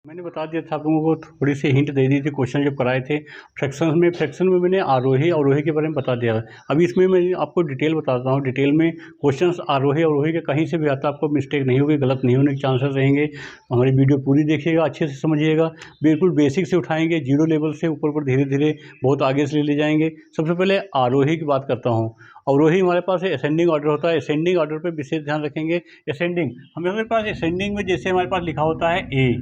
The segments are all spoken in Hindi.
मैंने बता दिया था आप लोगों को, थोड़ी सी हिंट दे दी थी क्वेश्चन जब कराए थे। फ्रैक्शन में मैंने आरोही अवरोही के बारे में बता दिया। अभी इसमें मैं आपको डिटेल बताता हूँ। डिटेल में क्वेश्चंस आरोही अवरोही के कहीं से भी आता, आपको मिस्टेक नहीं होगी, गलत नहीं होने के चांसेस रहेंगे। हमारी वीडियो पूरी देखिएगा, अच्छे से समझिएगा, बिल्कुल बेसिक से उठाएंगे, जीरो लेवल से ऊपर ऊपर धीरे धीरे बहुत आगे से ले जाएंगे। सबसे पहले आरोही की बात करता हूँ। अवरोही हमारे पास असेंडिंग ऑर्डर होता है। असेंडिंग ऑर्डर पर विशेष ध्यान रखेंगे। असेंडिंग हमारे पास असेंडिंग में जैसे हमारे पास लिखा होता है ए,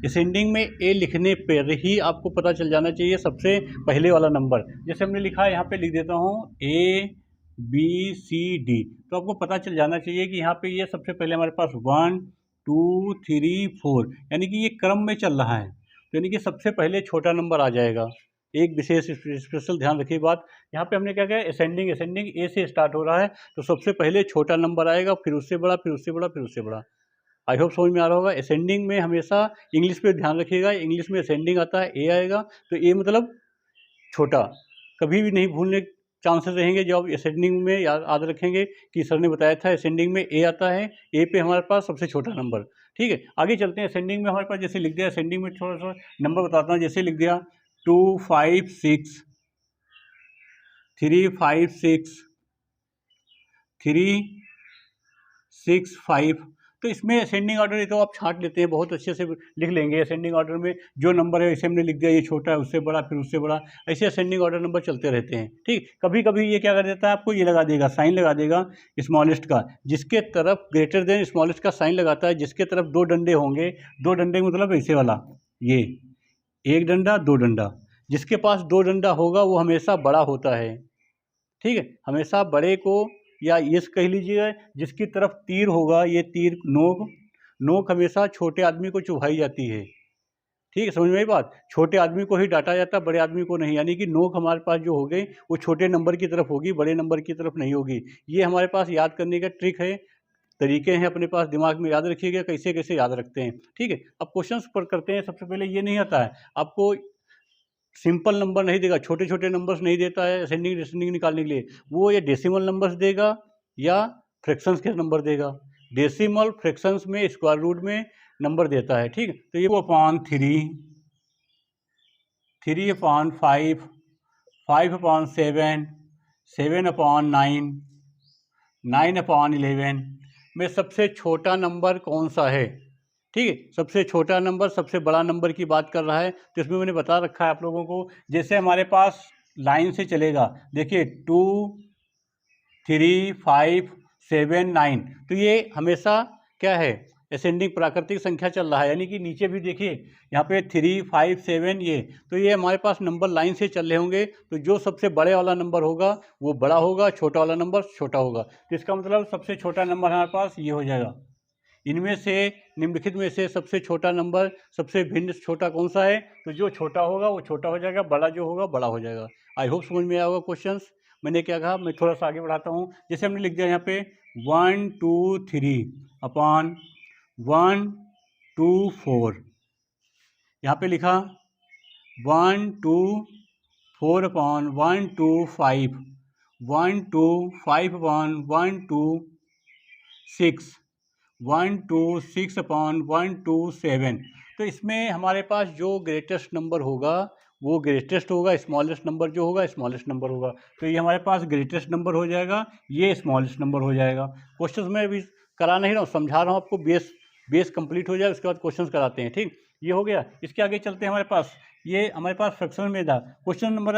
असेंडिंग में ए लिखने पर ही आपको पता चल जाना चाहिए सबसे पहले वाला नंबर। जैसे हमने लिखा है, यहाँ पे लिख देता हूँ ABCD, तो आपको पता चल जाना चाहिए कि यहाँ पे ये सबसे पहले हमारे पास 1 2 3 4, यानी कि ये क्रम में चल रहा है, तो यानी कि सबसे पहले छोटा नंबर आ जाएगा। एक विशेष स्पेशल ध्यान रखिए बात, यहाँ पे हमने क्या किया, असेंडिंग ए से स्टार्ट हो रहा है, तो सबसे पहले छोटा नंबर आएगा, फिर उससे बड़ा, फिर उससे बड़ा, फिर उससे बड़ा। आई होप समझ में आ रहा होगा। असेंडिंग में हमेशा इंग्लिश पे ध्यान रखिएगा, इंग्लिश में असेंडिंग आता है ए आएगा, तो ए मतलब छोटा, कभी भी नहीं भूलने चांसेस रहेंगे। जब असेंडिंग में याद रखेंगे कि सर ने बताया था असेंडिंग में ए आता है, ए पे हमारे पास सबसे छोटा नंबर। ठीक है, आगे चलते हैं। असेंडिंग में हमारे पास जैसे लिख दिया, असेंडिंग में थोड़ा सा नंबर बताता हूँ। जैसे लिख दिया 2 5 6 3 5 6 3 6 5, तो इसमें असेंडिंग ऑर्डर तो आप छांट लेते हैं, बहुत अच्छे से लिख लेंगे। असेंडिंग ऑर्डर में जो नंबर है, इसे हमने लिख दिया, ये छोटा है, उससे बड़ा, फिर उससे बड़ा, ऐसे असेंडिंग ऑर्डर नंबर चलते रहते हैं। ठीक, कभी कभी ये क्या कर देता है, आपको ये लगा देगा, साइन लगा देगा स्मॉलेस्ट का, जिसके तरफ ग्रेटर देन स्मॉलेस्ट का साइन लगाता है, जिसके तरफ दो डंडे होंगे, दो डंडे मतलब ऐसे वाला, ये एक डंडा दो डंडा, जिसके पास दो डंडा होगा वो हमेशा बड़ा होता है। ठीक है, हमेशा बड़े को, या ये कह लीजिएगा जिसकी तरफ तीर होगा, ये तीर नोक हमेशा छोटे आदमी को चुभाई जाती है। ठीक है, समझ में आई बात, छोटे आदमी को ही डांटा जाता है, बड़े आदमी को नहीं, यानी कि नोक हमारे पास जो हो गई वो छोटे नंबर की तरफ होगी, बड़े नंबर की तरफ नहीं होगी। ये हमारे पास याद करने का ट्रिक है, तरीके हैं अपने पास, दिमाग में याद रखिएगा कैसे कैसे याद रखते हैं। ठीक है, अब क्वेश्चन पर करते हैं। सबसे पहले ये नहीं आता है आपको, सिंपल नंबर नहीं देगा, छोटे छोटे नंबर्स नहीं देता है असेंडिंग डिसेंडिंग निकालने के लिए, वो ये डेसिमल नंबर्स देगा या फ्रैक्शंस के नंबर देगा। डेसिमल फ्रैक्शंस में स्क्वायर रूट में नंबर देता है। ठीक, तो ये 2/3, 3/5, 5/7, 7/9, 9/11 में सबसे छोटा नंबर कौन सा है। ठीक है, सबसे छोटा नंबर सबसे बड़ा नंबर की बात कर रहा है, तो इसमें मैंने बता रखा है आप लोगों को। जैसे हमारे पास लाइन से चलेगा, देखिए 2 3 5 7 9, तो ये हमेशा क्या है, असेंडिंग प्राकृतिक संख्या चल रहा है, यानी कि नीचे भी देखिए यहाँ पे 3 5 7, ये तो ये हमारे पास नंबर लाइन से चल रहे होंगे, तो जो सबसे बड़े वाला नंबर होगा वो बड़ा होगा, छोटा वाला नंबर छोटा होगा। तो इसका मतलब सबसे छोटा नंबर हमारे पास ये हो जाएगा। इनमें से निम्नलिखित में से सबसे छोटा नंबर, सबसे भिन्न छोटा कौन सा है, तो जो छोटा होगा वो छोटा हो जाएगा, बड़ा जो होगा बड़ा हो जाएगा। आई होप समझ में आया होगा क्वेश्चंस। मैंने क्या कहा, मैं थोड़ा सा आगे बढ़ाता हूँ। जैसे हमने लिख दिया यहाँ पे 1 2 3/1 2 4, यहाँ पे लिखा 1 2 4/1 2 5, 1 2 5/1 1 2 6, 1 2 6/1 2 7। तो इसमें हमारे पास जो ग्रेटेस्ट नंबर होगा वो ग्रेटेस्ट होगा, स्मॉलेस्ट नंबर जो होगा स्मॉलेस्ट नंबर होगा। तो ये हमारे पास ग्रेटेस्ट नंबर हो जाएगा, ये स्मॉलेस्ट नंबर हो जाएगा। क्वेश्चंस में अभी करा नहीं रहा हूँ, समझा रहा हूँ आपको, बेस कंप्लीट हो जाए उसके बाद क्वेश्चंस कराते हैं। ठीक, ये हो गया। इसके आगे चलते हैं। हमारे पास ये हमारे पास फ्रैक्शन में था question number,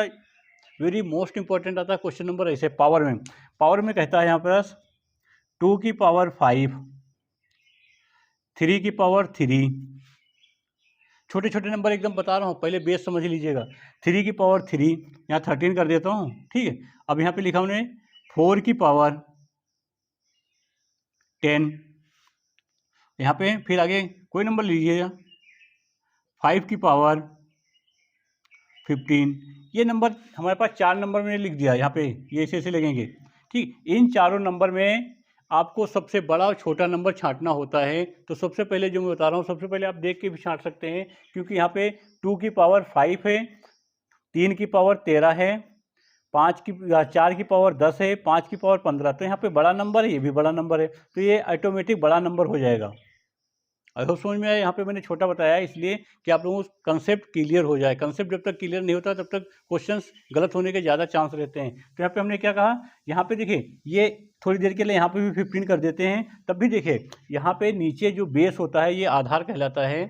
very most important आता है क्वेश्चन नंबर ऐसे पावर में कहता है यहाँ पर 2 की पावर 5, 3 की पावर 3, छोटे छोटे नंबर एकदम बता रहा हूँ, पहले बेस समझ लीजिएगा। 3 की पावर 3, यहाँ 13 कर देता हूँ। ठीक है, अब यहाँ पे लिखा हमने 4 की पावर 10, यहाँ पे फिर आगे कोई नंबर लीजिएगा, 5 की पावर 15। ये नंबर हमारे पास 4 नंबर में लिख दिया, यहाँ पे ये ऐसे लगेंगे। ठीक, इन चारों नंबर में आपको सबसे बड़ा और छोटा नंबर छांटना होता है। तो सबसे पहले जो मैं बता रहा हूँ, सबसे पहले आप देख के भी छांट सकते हैं, क्योंकि यहाँ पे 2 की पावर 5 है, 3 की पावर 13 है, 4 की पावर 10 है, 5 की पावर 15। तो यहाँ पे बड़ा नंबर है, ये भी बड़ा नंबर है, तो ये ऑटोमेटिक बड़ा नंबर हो जाएगा। आई होप समझ में आया। यहाँ पे मैंने छोटा बताया है इसलिए कि आप लोगों को कंसेप्ट क्लियर हो जाए। कंसेप्ट जब तक क्लियर नहीं होता तब तक क्वेश्चंस गलत होने के ज़्यादा चांस रहते हैं। तो यहाँ पे हमने क्या कहा, यहाँ पे देखिए ये थोड़ी देर के लिए यहाँ पे भी 15 कर देते हैं, तब भी देखिए यहाँ पे नीचे जो बेस होता है ये आधार कहलाता है,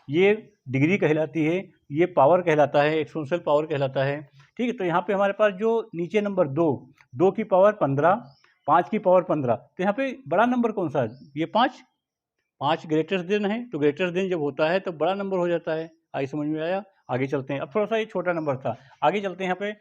ये डिग्री कहलाती है, ये पावर कहलाता है, एक्सपोनेंशियल पावर कहलाता है। ठीक है, तो यहाँ पे हमारे पास जो नीचे नंबर 2 की पावर 15, 5 की पावर 15, तो यहाँ पे बड़ा नंबर कौन सा है, ये 5 ग्रेटेस्ट देन है, तो ग्रेटेस्ट देन जब होता है तो बड़ा नंबर हो जाता है। आई समझ में आया। आगे चलते हैं, अब थोड़ा सा ये छोटा नंबर था, आगे चलते हैं यहाँ पे।